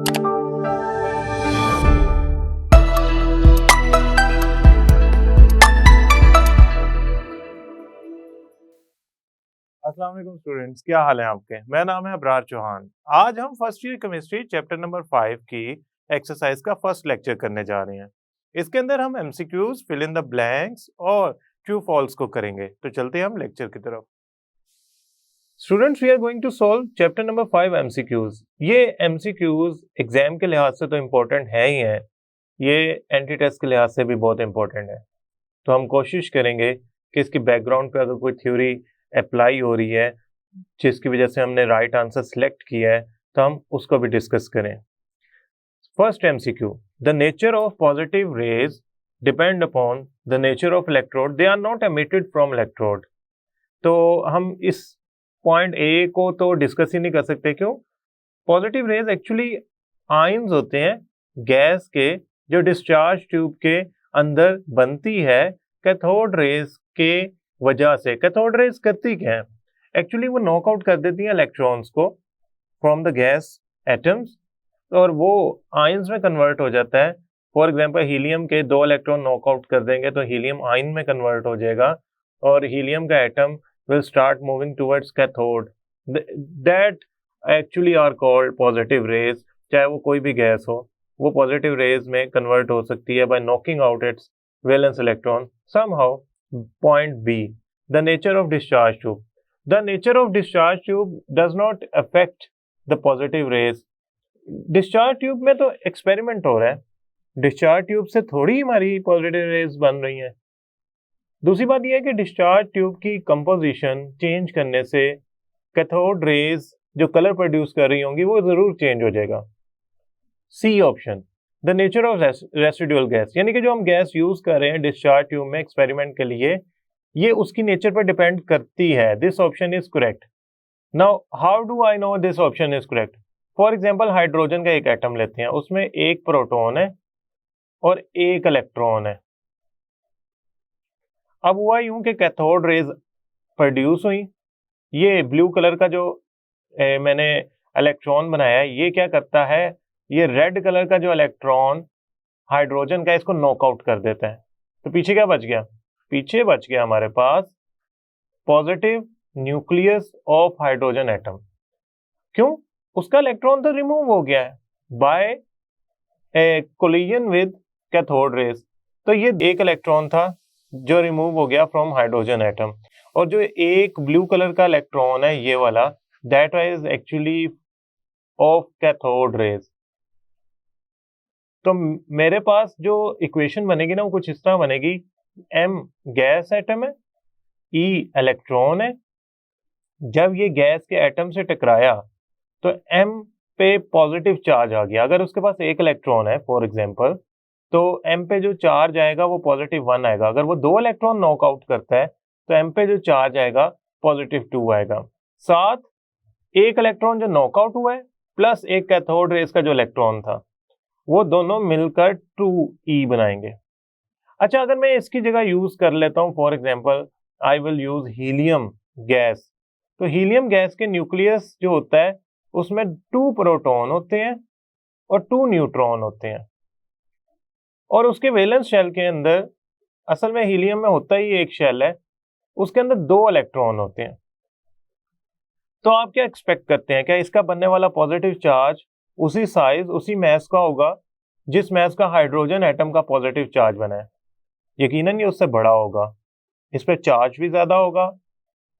अस्सलाम वालेकुम स्टूडेंट्स, क्या हाल है आपके। मेरा नाम है अबरार चौहान। आज हम first year chemistry chapter number 5 की एक्सरसाइज का फर्स्ट लेक्चर करने जा रहे हैं। इसके अंदर हम MCQs, fill in the blanks और ट्रू फॉल्स को करेंगे। तो चलते हैं हम लेक्चर की तरफ। Students, we are going to solve chapter number 5 MCQs. ये एमसीक्यूज एग्जाम के लिहाज से तो इम्पोर्टेंट है ही है, ये एंटी टेस्ट के लिहाज से भी बहुत इंपॉर्टेंट है। तो हम कोशिश करेंगे कि इसकी बैकग्राउंड पे अगर कोई थ्योरी अप्लाई हो रही है जिसकी वजह से हमने राइट आंसर सिलेक्ट किया है तो हम उसको भी डिस्कस करें। First MCQ, the nature of positive rays depend upon the nature of electrode, they are not emitted from electrode. तो हम इस पॉइंट ए को तो डिस्कस ही नहीं कर सकते। क्यों? पॉजिटिव रेज एक्चुअली आयंस होते हैं गैस के, जो डिस्चार्ज ट्यूब के अंदर बनती है कैथोड रेज के वजह से। कैथोड रेज करती क्या है? एक्चुअली वो नॉकआउट कर देती हैं इलेक्ट्रॉन्स को फ्रॉम द गैस एटम्स और वो आयंस में कन्वर्ट हो जाता है। फॉर एग्जांपल हीलियम के 2 इलेक्ट्रॉन नॉकआउट कर देंगे तो हीलियम आयन में कन्वर्ट हो जाएगा और हीलियम का atom will start moving towards cathode. That actually are called positive rays. चाहे वो कोई भी गैस हो, वो पॉजिटिव रेज में कन्वर्ट हो सकती है by knocking out its valence electron somehow. Point B, the nature of discharge tube. The nature of discharge tube does not affect the positive rays. Discharge tube में तो experiment हो रहा है, discharge tube से थोड़ी हमारी पॉजिटिव रेज बन रही हैं। दूसरी बात यह है कि डिस्चार्ज ट्यूब की कंपोजिशन चेंज करने से कैथोड रेज जो कलर प्रोड्यूस कर रही होंगी वो जरूर चेंज हो जाएगा। C option, the nature of residual gas, यानी कि जो हम गैस यूज कर रहे हैं डिस्चार्ज ट्यूब में एक्सपेरिमेंट के लिए, ये उसकी नेचर पर डिपेंड करती है। This option is correct. Now how do I know this option is correct? For example hydrogen का एक एटम लेते हैं, उसमें एक प्रोटॉन है और एक इलेक्ट्रॉन है। अब हुआ यूं कि कैथोड रेज प्रोड्यूस हुई, ये ब्लू कलर का जो मैंने इलेक्ट्रॉन बनाया है, ये क्या करता है, ये रेड कलर का जो इलेक्ट्रॉन हाइड्रोजन का इसको नॉकआउट कर देता है। तो पीछे क्या बच गया? पीछे बच गया हमारे पास positive nucleus of hydrogen atom. क्यों? उसका इलेक्ट्रॉन तो रिमूव हो गया है by collision with cathode rays. तो ये एक इलेक्ट्रॉन था जो रिमूव हो गया फ्रॉम हाइड्रोजन एटम, और जो एक ब्लू कलर का इलेक्ट्रॉन है ये वाला, that is actually of cathode rays. तो मेरे पास जो इक्वेशन बनेगी ना वो कुछ इस तरह बनेगी, M गैस एटम है, E इलेक्ट्रॉन है। जब ये गैस के एटम से टकराया तो M पे पॉजिटिव चार्ज आ गया। अगर उसके पास एक इलेक्ट्रॉन है फॉर एग्जांपल, तो M पे जो चार्ज आएगा वो +1 आएगा। अगर वो 2 इलेक्ट्रॉन नॉकआउट करता है तो M पे जो चार्ज आएगा +2 आएगा। साथ एक इलेक्ट्रॉन जो नॉकआउट हुआ है प्लस एक कैथोड रेज का जो इलेक्ट्रॉन था, वो दोनों मिलकर 2E बनाएंगे। अच्छा, अगर मैं इसकी जगह यूज कर लेता हूं, for example I will use helium gas. तो हीलियम गैस के न्यूक्लियस जो होता है उसमें 2 प्रोटॉन होते हैं और 2 न्यूट्रॉन होते हैं, और उसके वैलेंस शेल के अंदर, असल में हीलियम में होता ही एक शेल है, उसके अंदर 2 इलेक्ट्रॉन होते हैं। तो आप क्या एक्सपेक्ट करते हैं, क्या इसका बनने वाला पॉजिटिव चार्ज उसी साइज उसी मैस का होगा जिस मैस का हाइड्रोजन एटम का पॉजिटिव चार्ज बना है? यकीनन ये उससे बड़ा होगा, इस पर चार्ज भी ज्यादा होगा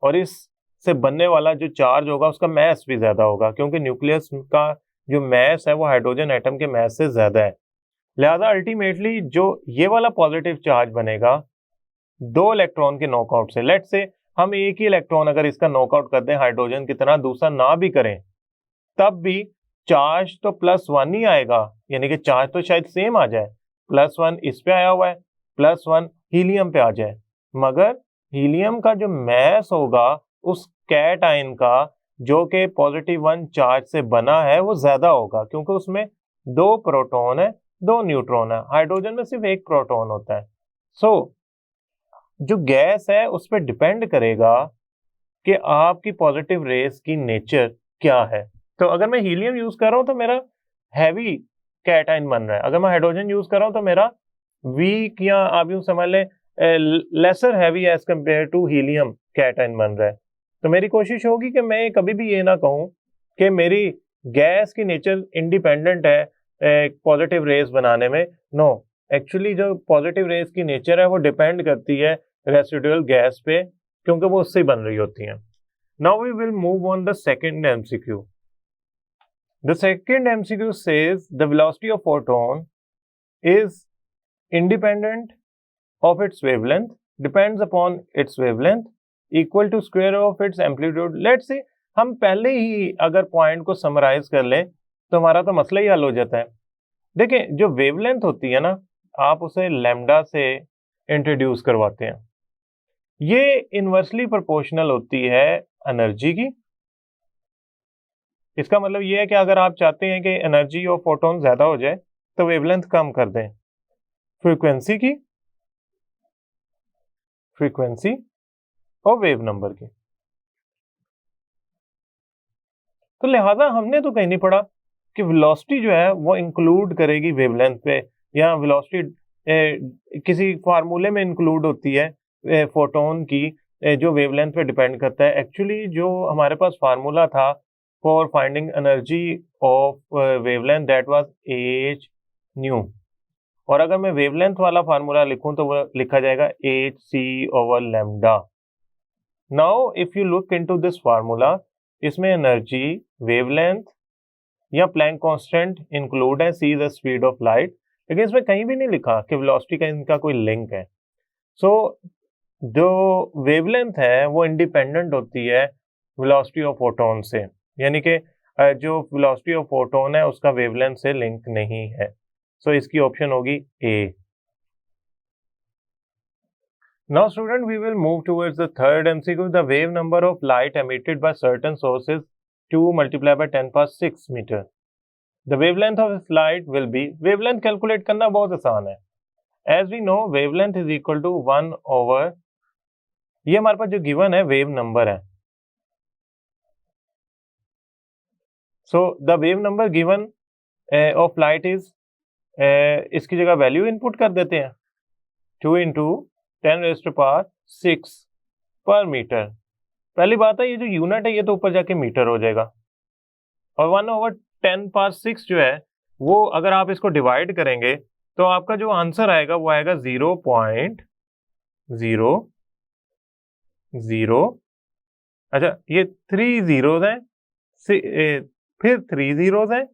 और इससे बनने वाला जो चार्ज होगा उसका मैस भी ज्यादा होगा, क्योंकि न्यूक्लियस का जो मैस है वो हाइड्रोजन एटम के मैस से ज्यादा है। लिहाजा अल्टीमेटली जो ये वाला पॉजिटिव चार्ज बनेगा 2 इलेक्ट्रॉन के नॉकआउट से, लेट से हम एक ही इलेक्ट्रॉन अगर इसका नॉकआउट कर दें हाइड्रोजन की तरह, दूसरा ना भी करें, तब भी चार्ज तो +1 ही आएगा, यानी कि चार्ज तो शायद सेम आ जाए, +1 इस पे आया हुआ है, +1 हीलियम पे आ जाए, मगर हीलियम का जो मैस होगा उस कैट आयन का जो कि +1 चार्ज से बना है वो ज्यादा होगा, क्योंकि उसमें 2 प्रोटॉन है 2 न्यूट्रॉन है। हाइड्रोजन में सिर्फ 1 प्रोटॉन होता है। सो जो गैस है उस पर डिपेंड करेगा कि आपकी पॉजिटिव रेस की नेचर क्या है। तो अगर मैं हीलियम यूज कर रहा हूं तो मेरा हैवी कैटाइन बन रहा है। अगर मैं हाइड्रोजन यूज कर रहा हूं तो मेरा वीक या आप यूं समझ लें lesser heavy as compare to helium cation बन रहा है। तो मेरी कोशिश होगी कि मैं कभी भी ये ना कहूं कि मेरी गैस की नेचर इंडिपेंडेंट है पॉजिटिव रेज बनाने में। नो, एक्चुअली जो पॉजिटिव रेज की नेचर है वो डिपेंड करती है रेसिडुअल गैस पे, क्योंकि वो उससे बन रही होती हैं। Now we will move on the second MCQ. The second MCQ says the velocity of photon is independent of its wavelength, depends upon its wavelength, equal to square of its amplitude. Let's say हम पहले ही अगर point को summarise कर लें तो हमारा तो मसला ही हल हो जाता है। देखें, जो वेवलेंथ होती है ना, आप उसे लैम्डा से इंट्रोड्यूस करवाते हैं। ये इनवर्सली प्रोपोर्शनल होती है एनर्जी की। इसका मतलब ये है कि अगर आप चाहते हैं कि एनर्जी ऑफ फोटोन ज्यादा हो जाए तो वेवलेंथ कम कर दें फ्रीक्वेंसी की, फ्रीक्वेंसी और वेव नंबर की। तो लिहाजा हमने तो कहीं नहीं पढ़ा कि वेलोसिटी जो है वो इंक्लूड करेगी वेवलेंथ पे, या वेलोसिटी किसी फार्मूले में इंक्लूड होती है फोटोन की जो वेवलेंथ पे डिपेंड करता है। एक्चुअली जो हमारे पास फार्मूला था for finding energy of wavelength that was h nu, और अगर मैं वेवलेंथ वाला फार्मूला लिखूं तो वो लिखा जाएगा hc over lambda। Now if you look into this formula, इसमें एनर्जी, वेवलेंथ या प्लैंक कांस्टेंट इंक्लूड है, c the speed of light, लेकिन इसमें कहीं भी नहीं लिखा कि वेलोसिटी का इनका कोई लिंक है। सो जो वेवलेंथ है वो इंडिपेंडेंट होती है वेलोसिटी ऑफ फोटोन से, यानी कि जो वेलोसिटी ऑफ फोटोन है उसका वेवलेंथ से लिंक नहीं है। सो इसकी ऑप्शन होगी A. Now student, we will move towards the third MCQ. The wave number of light emitted by certain sources 2 multiplied by 10⁻⁶ metre. The wavelength of light will be, wavelength calculate करना बहुत आसान है। As we know, wavelength is equal to 1 over, ये हमारे पास जो given है wave number है। So the wave number given of light is, इसकी जगह वैल्यू इनपुट कर देते हैं 2 into 10⁻⁶ पर मीटर। पहली बात है ये जो यूनिट है ये तो ऊपर जाके मीटर हो जाएगा, और 1/10⁶ जो है वो अगर आप इसको डिवाइड करेंगे तो आपका जो आंसर आएगा वो आएगा 0.00, अच्छा ये 3 zeros हैं, फिर 3 zeros हैं,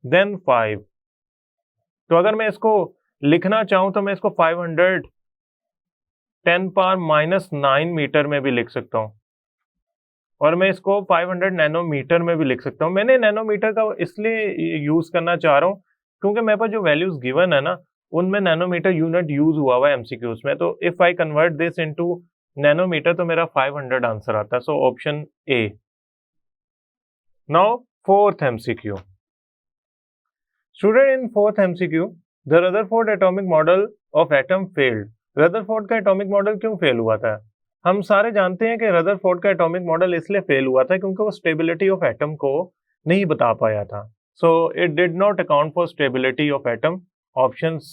देन 5। तो अगर मैं इसको लिखना चाहूं तो मैं इसको 510⁻⁹ मीटर में भी लिख सकता हूं, और मैं इसको 500 नैनोमीटर में भी लिख सकता हूं। मैंने नैनोमीटर का इसलिए यूज करना चाह रहा हूं क्योंकि मेरे पास जो वैल्यूज गिवन है ना उनमें नैनोमीटर यूनिट यूज हुआ हुआ है एमसीक्यूज में। तो if I convert this into nanometer तो मेरा 500 आंसर आता है। So option A. Now, fourth MCQ. Student, in fourth MCQ, the Rutherford atomic model of atom failed. Rutherford का एटॉमिक मॉडल क्यों फेल हुआ था? हम सारे जानते हैं कि Rutherford का एटॉमिक मॉडल इसलिए फेल हुआ था क्योंकि वो स्टेबिलिटी ऑफ एटम को नहीं बता पाया था। So it did not account for stability of atom. Option C.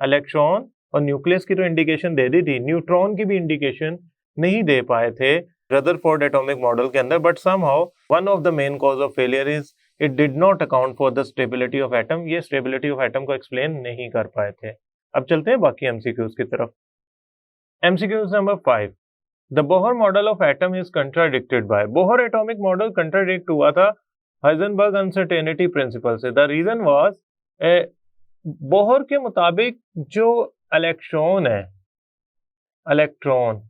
Electron और न्यूक्लियस की तो इंडिकेशन दे दी थी, न्यूट्रॉन की भी इंडिकेशन नहीं दे पाए थे Rutherford atomic model के अंदर, but somehow one of the main cause of failure is it did not account for the stability of atom. ये stability of atom को explain नहीं कर पाए थे। अब चलते हैं बाकी MCQs की तरफ। MCQs number 5. The Bohr model of atom is contradicted by. Bohr atomic model contradict हुआ था Heisenberg uncertainty principle से। The reason was बोहर के मुताबिक जो इलेक्ट्रॉन है, electron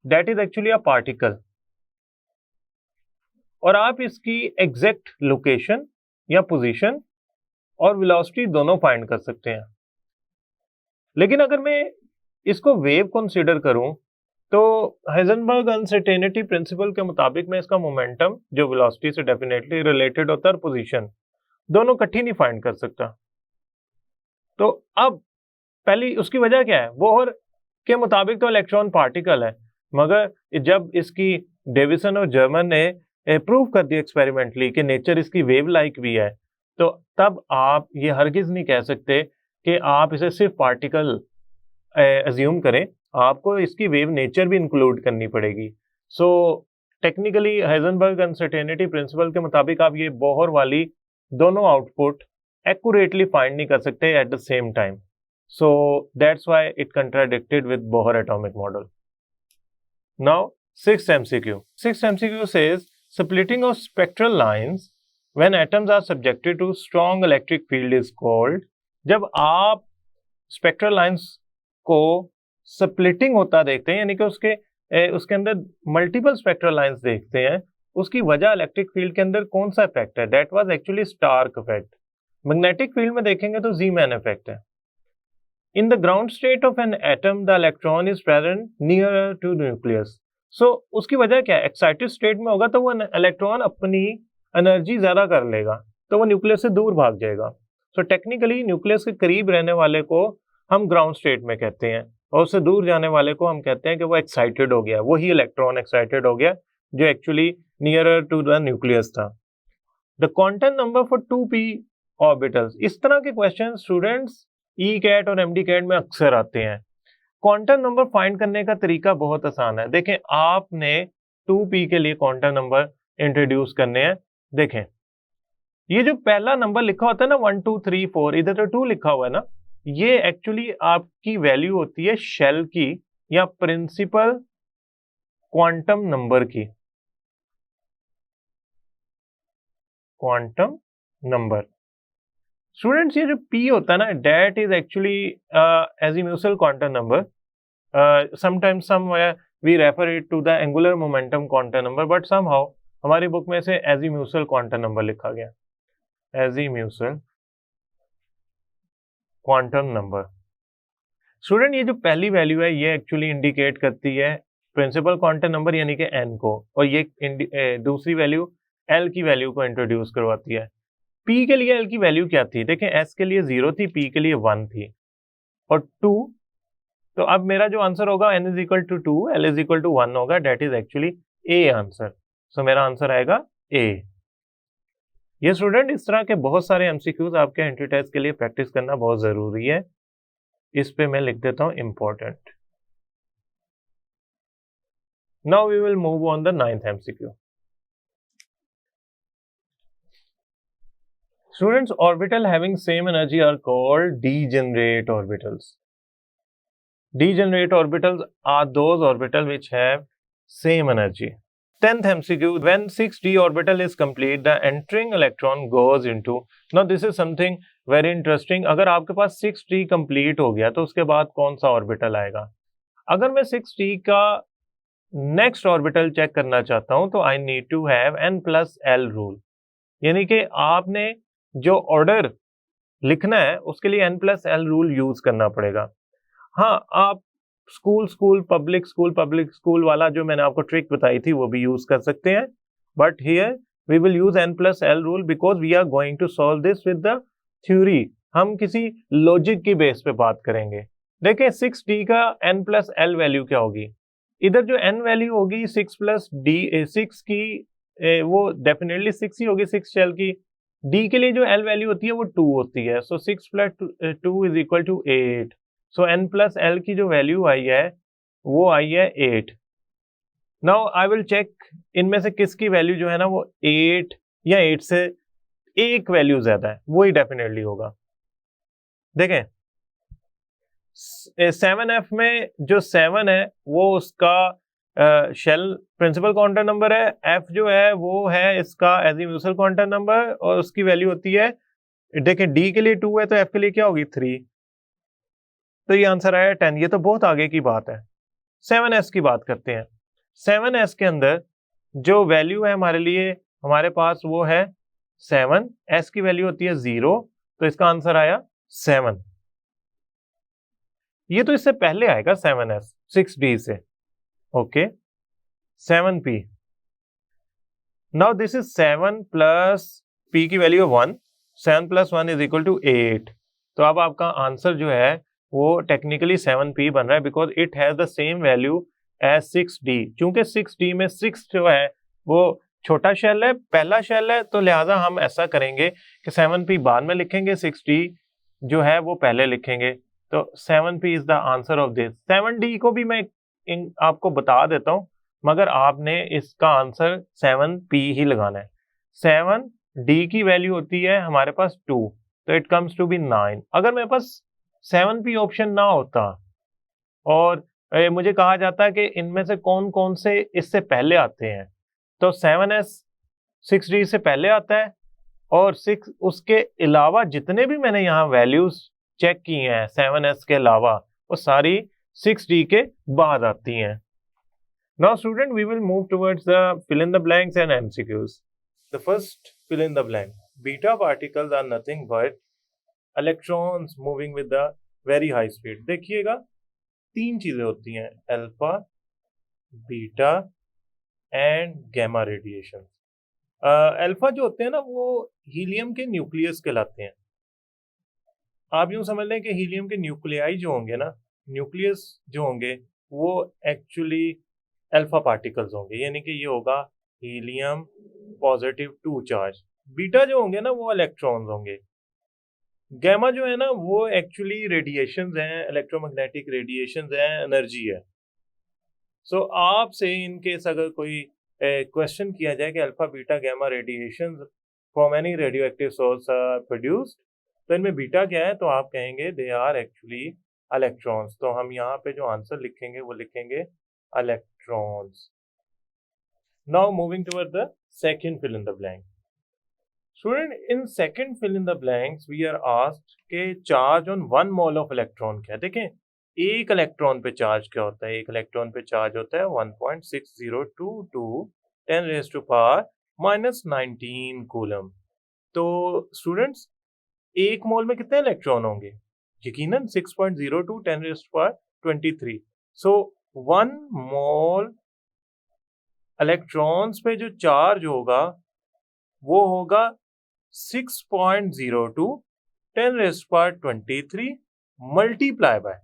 that is actually a particle, और आप इसकी एग्जैक्ट लोकेशन या पोजीशन और वेलोसिटी दोनों फाइंड कर सकते हैं। लेकिन अगर मैं इसको वेव कंसीडर करूं तो हाइजेनबर्ग अनसर्टेनिटी प्रिंसिपल के मुताबिक मैं इसका मोमेंटम जो वेलोसिटी से डेफिनेटली रिलेटेड होता है और पोजीशन दोनों इकट्ठी नहीं फाइंड कर सकता। तो अब पहली उसकी वजह क्या है? बोहर के मुताबिक तो इलेक्ट्रॉन पार्टिकल है, मगर जब इसकी डेविसन और जर्मन ने प्रूव कर दिया एक्सपेरिमेंटली कि नेचर इसकी वेव लाइक भी है, तो तब आप ये हरगिज नहीं कह सकते कि आप इसे सिर्फ पार्टिकल अज्यूम करें, आपको इसकी वेव नेचर भी इंक्लूड करनी पड़ेगी। So technically Heisenberg uncertainty principle के मुताबिक आप ये बोहर वाली दोनों आउटपुट एक्यूरेटली फाइंड नहीं कर सकते at the same time, so that's why it contradicted with Bohr atomic model. Now sixth MCQ says splitting of spectral lines when atoms are subjected to strong electric field is called। जब आप spectral lines को splitting होता देखते हैं, यानी कि उसके अंदर मल्टीपल स्पेक्ट्रल लाइंस देखते हैं, उसकी वजह इलेक्ट्रिक फील्ड के अंदर कौन सा इफेक्ट है? That was actually Stark effect. Magnetic field में देखेंगे तो ज़ीमैन इफेक्ट है। In the ground state of an atom the electron is present near to nucleus. So उसकी वजह क्या है? एक्साइटेड स्टेट में होगा तो वो इलेक्ट्रॉन अपनी एनर्जी ज्यादा कर लेगा, तो वो न्यूक्लियस से दूर भाग जाएगा। सो टेक्निकली न्यूक्लियस के करीब रहने वाले को हम ग्राउंड स्टेट में कहते हैं, और उससे दूर जाने वाले को हम कहते हैं कि वो एक्साइटेड हो गया, वही इलेक्ट्रॉन एक्साइटेड हो गया जो actually nearer to the nucleus था। The quantum number for 2p orbitals. इस तरह के क्वेश्चन स्टूडेंट्स ECAT और MDCAT में अक्सर आते हैं। क्वांटम नंबर फाइंड करने का तरीका बहुत आसान है। देखें, आपने 2p के लिए क्वांटम नंबर इंट्रोड्यूस करने हैं। देखें, ये जो पहला नंबर लिखा होता है ना 1 2 3 4, इधर तो 2 लिखा हुआ है ना, ये एक्चुअली आपकी वैल्यू होती है शेल की या प्रिंसिपल क्वांटम नंबर की। क्वांटम नंबर स्टूडेंट्स, ये जो p होता है ना, that is actually azimuthal quantum number. Sometimes somewhere we refer it to the angular momentum quantum number, but somehow हमारी बुक में से एजीम्यूसल क्वांटम नंबर लिखा गया, एजीम्यूसल क्वांटम नंबर। स्टूडेंट, ये जो पहली वैल्यू है ये एक्चुअली इंडिकेट करती है प्रिंसिपल क्वांटम नंबर यानी कि n को, और ये दूसरी वैल्यू l की वैल्यू को इंट्रोड्यूस करवाती है। p के लिए l की वैल्यू क्या थी? देखें, s के लिए 0 थी, p के लिए 1 थी और 2। तो अब मेरा जो आंसर होगा n is equal to 2, l is equal to 1 होगा, that is actually a answer. So मेरा आंसर आएगा a। ये स्टूडेंट, इस तरह के बहुत सारे MCQs आपके एंट्री टेस्ट के लिए प्रैक्टिस करना बहुत जरूरी है। इस पे मैं लिख देता हूं important. Now we will move on the 9th MCQ। Students, orbital having same energy are called degenerate orbitals. Degenerate orbitals are those orbitals which have same energy. 10th MCQ, when 6d orbital is complete, the entering electron goes into, now this is something very interesting। अगर आपके पास 6d complete हो गया तो उसके बाद कौन सा orbital आएगा? अगर मैं 6d का नेक्स्ट ऑर्बिटल चेक करना चाहता हूं तो I need to have n+l rule, यानी कि आपने जो ऑर्डर लिखना है उसके लिए n+l रूल यूज करना पड़ेगा। हाँ, आप पब्लिक स्कूल वाला जो मैंने आपको ट्रिक बताई थी वो भी यूज कर सकते हैं, but here we will use n+l rule because we are going to solve this with the theory. हम किसी लॉजिक की बेस पे बात करेंगे। देखें, 6d का n+l वैल्यू क्या होगी? इधर जो n वैल्यू होगी 6 की वो डेफिनेटली 6 ही होगी, 6 शेल की। d के लिए जो l वैल्यू होती है वो 2 होती है, so 6 + 2 is equal to 8। So n+l की जो वैल्यू आई है वो आई है 8। नाउ आई विल चेक इनमें से किसकी वैल्यू जो है ना वो 8 या 8 से एक वैल्यू ज्यादा है, वो ही डेफिनेटली होगा। देखें, 7f में जो 7 है वो उसका शेल प्रिंसिपल क्वांटम नंबर है, f जो है वो है इसका एजीम्यूसल क्वांटम नंबर और उसकी वैल्यू होती है, देखें d के लिए 2 है तो f के लिए क्या होगी 3, तो ये आंसर आया 10। ये तो बहुत आगे की बात है। 7s की बात करते हैं। 7s के अंदर जो वैल्यू है हमारे लिए, हमारे पास वो है 7, s की वैल्यू होती है 0, तो इसका आंसर आया 7। ये तो इससे पहले आएगा 7s 6d से, okay 7p। Now this is 7 plus p की वैल्यू 1, 7 + 1 इज इक्वल टू 8। तो अब आपका आंसर जो है वो टेक्निकली 7p बन रहा है because it has the same value as 6d। चूंकि 6d में 6 जो है वो छोटा शेल है, पहला शेल है, तो लिहाजा हम ऐसा करेंगे कि 7p बाद में लिखेंगे, 6d जो है वो पहले लिखेंगे। तो 7p is the answer of this. 7d को भी मैं आपको बता देता हूं, मगर आपने इसका आंसर 7p ही लगाना है। 7d की वैल्यू होती है हमारे पास 2, तो इट कम्स टू बी 9। अगर मेरे पास 7p ऑप्शन ना होता और मुझे कहा जाता है कि इनमें से कौन कौन से इससे पहले आते हैं, तो 7s 6d से पहले आता है, और 6 उसके अलावा जितने भी मैंने यहाँ वैल्यूज चेक की हैं 7s के अलावा, वो सारी 6d के बाद आती हैं। Now student, we will move towards the fill in the blanks and MCQs. The first fill in the blank. Beta particles are nothing but electrons moving with the very high speed. देखिएगा 3 चीजें होती हैं, alpha, beta and gamma radiation. Alpha जो होते हैं ना वो helium के न्यूक्लियस कहलाते हैं। आप यूं समझ लें कि हीलियम के न्यूक्लियाई जो होंगे ना, न्यूक्लियस जो होंगे वो एक्चुअली अल्फा पार्टिकल्स होंगे, यानी कि ये होगा हीलियम पॉजिटिव 2 चार्ज। बीटा जो होंगे ना वो इलेक्ट्रॉन्स होंगे। गैमा जो है ना वो एक्चुअली रेडिएशंस हैं, इलेक्ट्रोमैग्नेटिक रेडिएशंस हैं, एनर्जी है। सो आपसे इन केस अगर कोई क्वेश्चन किया जाए कि alpha beta gamma radiations from any radioactive source are produced, तो इनमें बीटा क्या है, तो आप कहेंगे दे आर एक्चुअली इलेक्ट्रॉन्स। तो हम यहाँ पे जो आंसर लिखेंगे वो लिखेंगे electrons. Now moving toward the second fill in the blank. Student, in second fill in the blanks we are asked के charge on 1 mole of electron क्या है। देखें एक इलेक्ट्रॉन पे चार्ज क्या होता है, एक इलेक्ट्रॉन पे चार्ज होता है 1.6022 10⁻⁻19 कूलम। तो स्टूडेंट्स एक मोल में कितने इलेक्ट्रॉन होंगे, यकीनन 6.02 10⁻23। सो 1 मोल इलेक्ट्रॉन्स पे जो चार्ज होगा वो होगा 6.02 10⁻23 multiply by,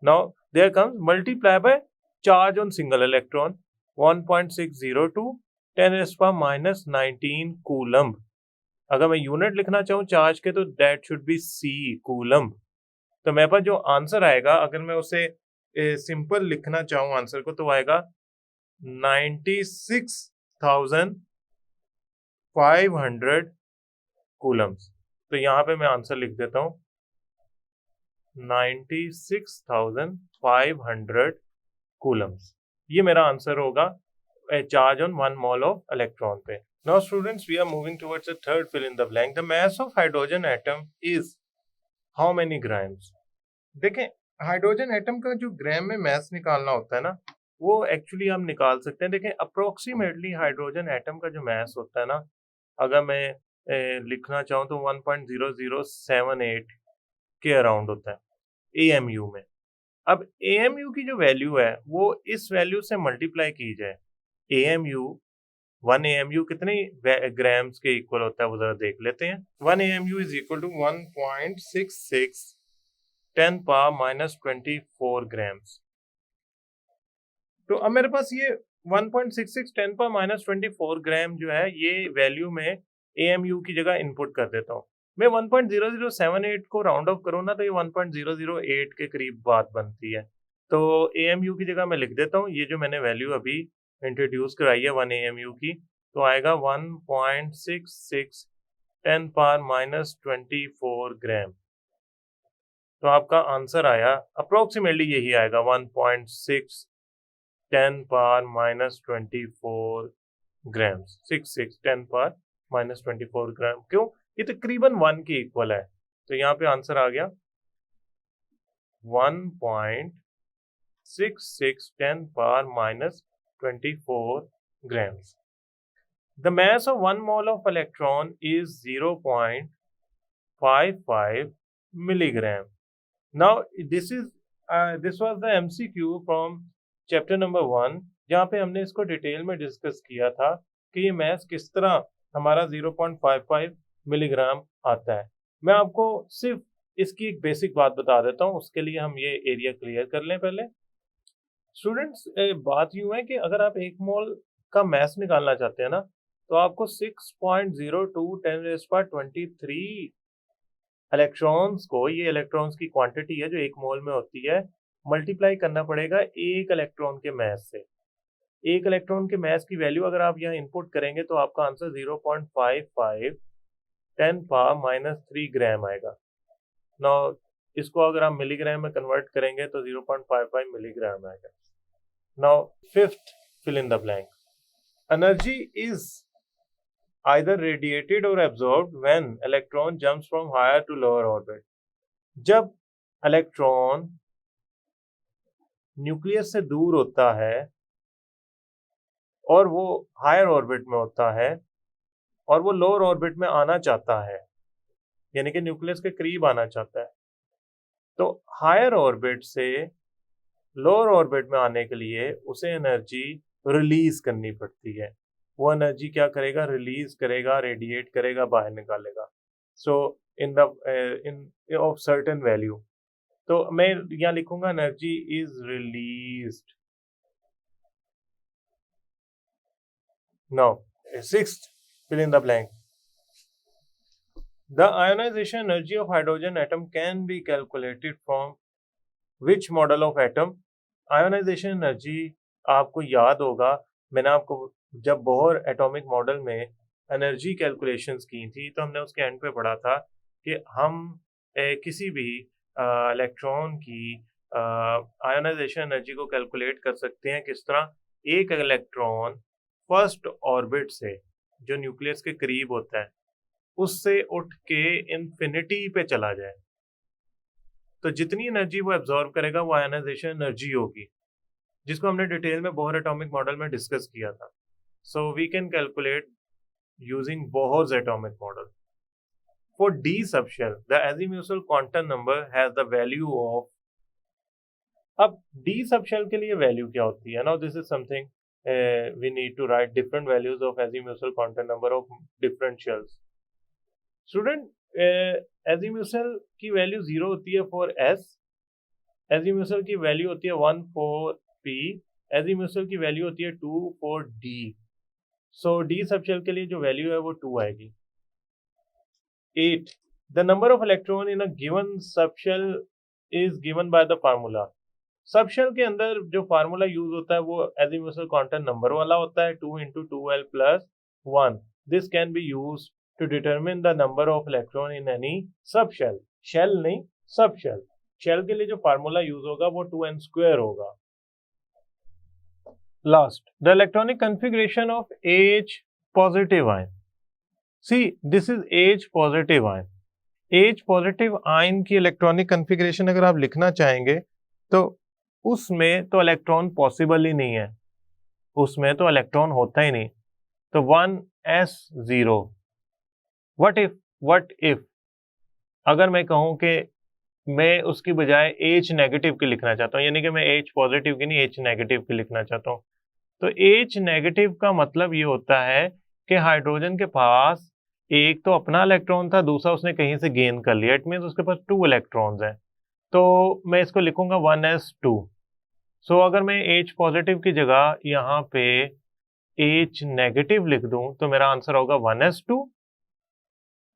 now there comes multiply by charge on single electron 1.602 10⁻⁻19 coulomb. अगर मैं यूनिट लिखना चाहूँ चार्ज के तो that should be C coulomb. तो मेरे पास जो आंसर आएगा, अगर मैं उसे सिंपल लिखना चाहूँ आंसर को, तो आएगा 96,500 कूलम्स। तो यहाँ पे मैं आंसर लिख देता हूँ 96,500 कूलम्स। ये मेरा आंसर होगा charge on 1 mole of electron पे। Now students we are moving towards the third fill in the blank. The mass of hydrogen atom is how many grams. देखें हाइड्रोजन एटम का जो ग्राम में मास निकालना होता है ना, वो एक्चुअली हम निकाल सकते हैं। देखें अप्रोक्सीमेटली हाइड्रोजन एटम का जो मास होता है ना, अगर मैं लिखना चाहूँ तो 1.0078 के अराउंड होता है AMU में। अब AMU की जो वैल्यू है वो इस वैल्यू से मल्टीप्लाई की जाए, AMU 1 AMU कितने ग्राम्स के इक्वल होता है वो जरा देख लेते हैं। 1 AMU is equal to 1.66 10⁻⁻24 grams. तो अब मेरे पास ये 1.66 10⁻⁻24 ग्राम जो है ये वैल्यू में AMU की जगह इनपुट कर देता हूँ। मैं 1.0078 को राउंड ऑफ करूँ ना तो ये 1.008 के करीब बात बनती है। तो AMU की जगह मैं लिख देता हूँ ये जो मैंने वैल्यू अभी इंट्रोड्यूस कराई है 1 AMU की, तो आएगा 1.66 10⁻⁻24 ग्राम। तो आपका आंसर आया अप्रोक्सीमेटली यही आएगा 1.6 10⁻⁻24 ग्राम। 66 10⁻⁻24 ग्राम। क्यों? ये तकरीबन 1 के इक्वल है, तो यहाँ पे आंसर आ गया 1.66 10⁻⁻24 grams. The mass of 1 mole of electron is 0.55 milligram. Now this was the MCQ from chapter number 1, जहाँ पे हमने इसको डिटेल में डिस्कस किया था कि ये मैस किस तरह हमारा 0.55 मिलीग्राम आता है। मैं आपको सिर्फ इसकी एक बेसिक बात बता देता हूँ, उसके लिए हम ये एरिया क्लियर कर लें पहले। स्टूडेंट्स बात यूँ है कि अगर आप 1 मोल का मैस निकालना चाहते हैं ना, तो आपको 6.02 10⁻23 इलेक्ट्रॉन्स को, ये इलेक्ट्रॉन्स की क्वांटिटी है जो 1 मोल में होती है, मल्टीप्लाई करना पड़ेगा एक इलेक्ट्रॉन के मास से। एक इलेक्ट्रॉन के मास की वैल्यू अगर आप यहाँ इनपुट करेंगे तो आपका आंसर 0.55 10⁻³ ग्राम आएगा। नाउ इसको अगर आप मिलीग्राम में कन्वर्ट करेंगे तो 0.55 मिलीग्राम आएगा। Now fifth, fill in the blank. Energy is either radiated or absorbed when electron jumps from higher to lower orbit. जब इलेक्ट्रॉन न्यूक्लियस से दूर होता है और वो हायर ऑर्बिट में होता है और वो लोअर ऑर्बिट में आना चाहता है, यानी कि न्यूक्लियस के करीब आना चाहता है, तो हायर ऑर्बिट से लोअर ऑर्बिट में आने के लिए उसे एनर्जी रिलीज करनी पड़ती है। वो एनर्जी क्या करेगा? रिलीज करेगा, रेडिएट करेगा, बाहर निकालेगा। सो इन ऑफ सर्टेन वैल्यू। तो मैं यहाँ लिखूंगा energy is released. Now sixth, fill in the blank. The ionization energy of hydrogen atom can be calculated from which model of atom? Ionization energy आपको याद होगा, मैंने आपको जब बोहर एटॉमिक मॉडल में एनर्जी कैलकुलेशंस की थी तो हमने उसके एंड पे पढ़ा था कि हम किसी भी इलेक्ट्रॉन की आयोनाइजेशन एनर्जी को कैलकुलेट कर सकते हैं। किस तरह? एक इलेक्ट्रॉन फर्स्ट ऑर्बिट से जो न्यूक्लियस के करीब होता है उससे उठ के इन्फिनिटी पे चला जाए तो जितनी एनर्जी वो एब्जॉर्ब करेगा वो आयोनाइजेशन एनर्जी होगी, जिसको हमने डिटेल में बोहर एटॉमिक मॉडल में डिस्कस किया था। So we can calculate using Bohr's atomic model. For d subshell the azimuthal quantum number has the value of. अब डी सबशेल के लिए वैल्यू क्या होती है? Now this is something we need to write different values of azimuthal quantum number of different shells. Student, azimuthal की value 0 होती है for s, azimuthal की वैल्यू होती है 1 फॉर p, azimuthal की वैल्यू होती है 2 for d. So d subshell के लिए जो वैल्यू है वो 2 आएगी। 8. The number of electron in a given subshell is given by the formula. Subshell के अंदर जो फार्मूला यूज होता है वो एजीम्यूसल क्वांटम नंबर वाला होता है, 2 × 2l + 1. This can be use to determine the number of electron in any subshell. Shell नहीं, सबशेल। शेल के लिए जो फार्मूला यूज होगा वो 2n² होगा। Last, the electronic configuration of H positive ion. See this is H positive ion. H positive ion की electronic configuration अगर आप लिखना चाहेंगे तो उसमें तो इलेक्ट्रॉन पॉसिबल ही नहीं है, उसमें तो इलेक्ट्रॉन होता ही नहीं। तो 1s0। व्हाट इफ अगर मैं कहूं कि मैं उसकी बजाय H नेगेटिव की लिखना चाहता हूं, यानी कि मैं H पॉजिटिव की नहीं H नेगेटिव की लिखना चाहता हूं, तो H नेगेटिव का मतलब ये होता है कि हाइड्रोजन के पास एक तो अपना इलेक्ट्रॉन था, दूसरा उसने कहीं से गेन कर लिया। इट मीन्स उसके पास 2 इलेक्ट्रॉन्स हैं। तो मैं इसको लिखूंगा 1s2। सो अगर मैं H पॉजिटिव की जगह यहाँ पे H नेगेटिव लिख दूं तो मेरा आंसर होगा 1s2।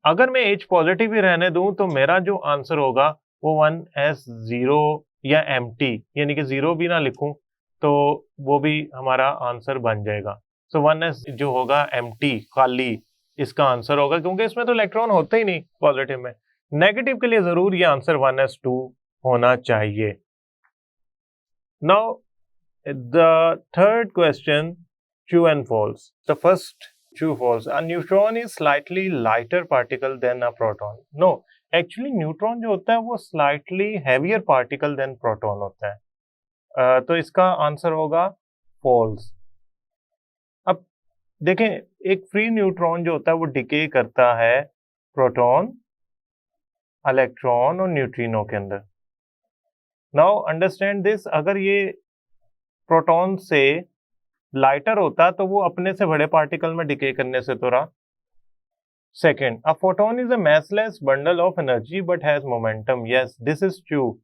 अगर मैं H पॉजिटिव ही रहने दूं तो मेरा जो आंसर होगा वो 1s0 या empty, यानी कि 0 भी ना लिखूं तो वो भी हमारा आंसर बन जाएगा। सो 1s जो होगा empty, खाली, इसका आंसर होगा, क्योंकि इसमें तो इलेक्ट्रॉन होते ही नहीं पॉजिटिव में। नेगेटिव के लिए जरूर ये आंसर 1s2 होना चाहिए। Now the third question, true and false. The first, true false. A neutron is slightly lighter particle than a proton. No, actually neutron जो होता है वो slightly heavier particle than proton होता है। तो इसका आंसर होगा false। अब देखें, एक फ्री न्यूट्रॉन जो होता है वो डिके करता है प्रोटॉन, इलेक्ट्रॉन और न्यूट्रिनो के अंदर। नाउ अंडरस्टैंड दिस, अगर ये प्रोटॉन से लाइटर होता तो वो अपने से बड़े पार्टिकल में डिके करने से तो रहा। Second, a photon is a massless bundle of energy but has momentum. Yes, this is true.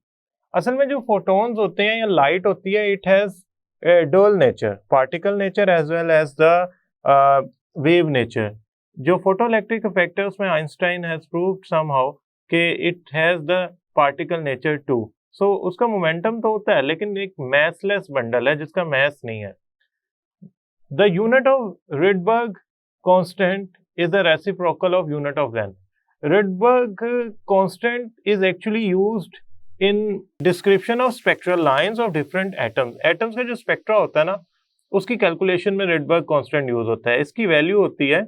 असल में जो फोटोन्स होते हैं या लाइट होती है, it has dual nature, particle nature as well as the wave nature, जो फोटोइलेक्ट्रिक इफेक्ट है उसमें आइंस्टाइन हैज प्रूव्ड समहाउ कि it has the particle nature too. So उसका मोमेंटम तो होता है लेकिन एक मैसलेस बंडल है जिसका मैस नहीं है। The unit of Rydberg constant is the reciprocal of unit of length. Rydberg constant is actually used in description of spectral lines of different atoms. Atoms का जो स्पेक्ट्रा होता है ना उसकी कैलकुलेशन में Rydberg constant यूज होता है। इसकी वैल्यू होती है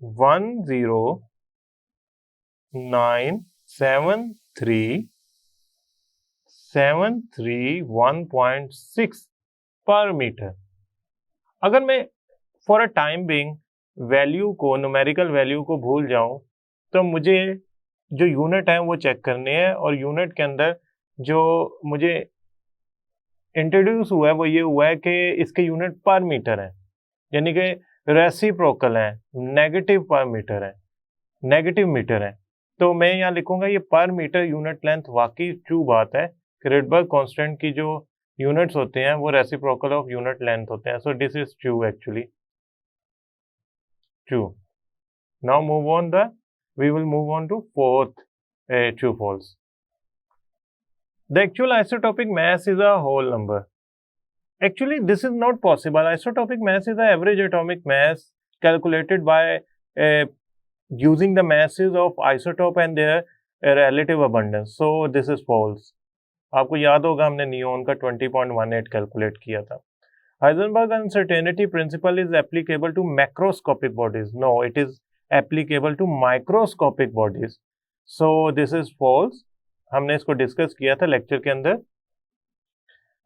1097373 पर मीटर। अगर मैं for a time being value को, न्यूमेरिकल वैल्यू को भूल जाऊं तो मुझे जो यूनिट है वो चेक करनी है, और यूनिट के अंदर जो मुझे इंट्रोड्यूस हुआ है वो ये हुआ है कि इसके यूनिट पर मीटर है, यानी कि रेसिप्रोकल है, नेगेटिव पर मीटर है, नेगेटिव मीटर है। तो मैं यहाँ लिखूंगा ये पर मीटर यूनिट लेंथ वाकई ट्रू बात है कि रिडबर्ग कांस्टेंट की जो यूनिट्स होते हैं वो रेसिप्रोकल ऑफ यूनिट लेंथ होते हैं। So this is true, actually true. Now we will move on to fourth true false. The actual isotopic mass is a whole number. Actually, this is not possible. Isotopic mass is the average atomic mass calculated by using the masses of isotope and their relative abundance. So this is false. आपको याद होगा हमने neon का 20.18 calculate किया था। Heisenberg uncertainty principle is applicable to macroscopic bodies. No, it is applicable to microscopic bodies. So this is false. हमने इसको discuss किया था लेक्चर के अंदर।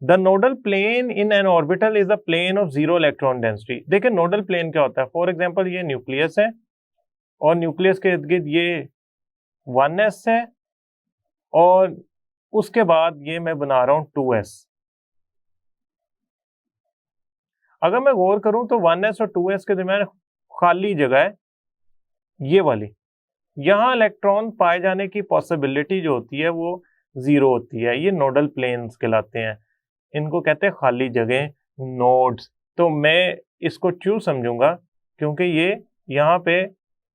The nodal plane in an orbital is a plane of zero electron density. देखिए nodal plane क्या होता है। फॉर एग्जाम्पल ये न्यूक्लियस है और न्यूक्लियस के इर्द गिर्द ये 1s है और उसके बाद ये मैं बना रहा हूं 2s। अगर मैं गौर करूं तो 1s और 2s के दरमियान खाली जगह है ये वाली, यहां इलेक्ट्रॉन पाए जाने की पॉसिबिलिटी जो होती है वो 0 होती है। ये नोडल प्लेन्स कहलाते हैं, इनको कहते हैं खाली जगह, नोड्स। तो मैं इसको ट्रू समझूंगा क्योंकि ये यहाँ पे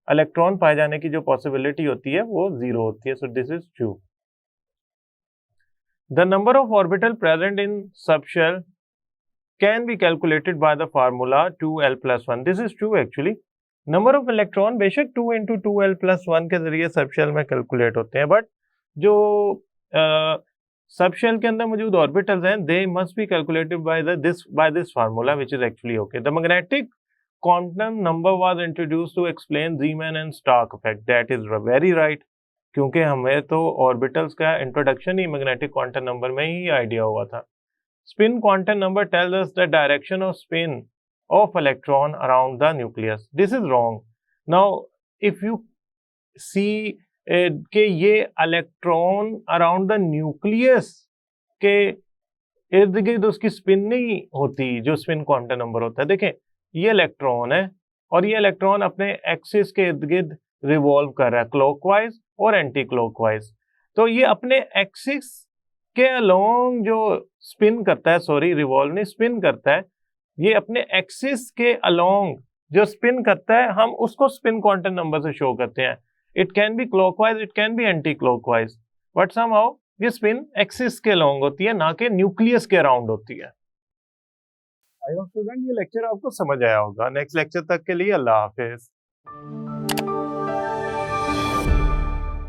इलेक्ट्रॉन पाए जाने की जो पॉसिबिलिटी होती है वो 0 होती है। So this is true. The number of orbital present in subshell can be calculated by the formula 2l plus 1. This is true actually. Number of electron बेशक 2 into 2l plus 1 के जरिए सबशेल में calculate होते हैं, but जो subshell के अंदर मौजूद ऑर्बिटल्स हैं they must be calculated by this formula which is actually okay. The magnetic quantum number was introduced to explain Zeeman and Stark effect. That is very right. क्योंकि हमें तो ऑर्बिटल्स का introduction ही magnetic quantum number में ही idea हुआ था। Spin quantum number tells us the direction of spin of electron around the nucleus. This is wrong. Now, if you see कि ये electron around the nucleus के इर्द गिर्द उसकी स्पिन नहीं होती जो स्पिन क्वांटम नंबर होता है। देखें ये इलेक्ट्रॉन है और ये इलेक्ट्रॉन अपने एक्सिस के इर्द गिर्द रिवॉल्व कर रहा है क्लॉकवाइज और एंटी क्लॉकवाइज। तो ये अपने एक्सिस के अलोंग जो स्पिन करता है, सॉरी रिवॉल्व नहीं, स्पिन करता है, ये अपने एक्सिस के अलोंग जो स्पिन करता है हम उसको स्पिन क्वांटम नंबर से शो करते हैं। It can be clockwise, it can be anti clockwise, but somehow ये स्पिन एक्सिस के अलोंग होती है ना कि न्यूक्लियस के अराउंड होती है। आई होप स्टूडेंट ये लेक्चर आपको समझ आया होगा। नेक्स्ट लेक्चर तक के लिए अल्लाह हाफिज।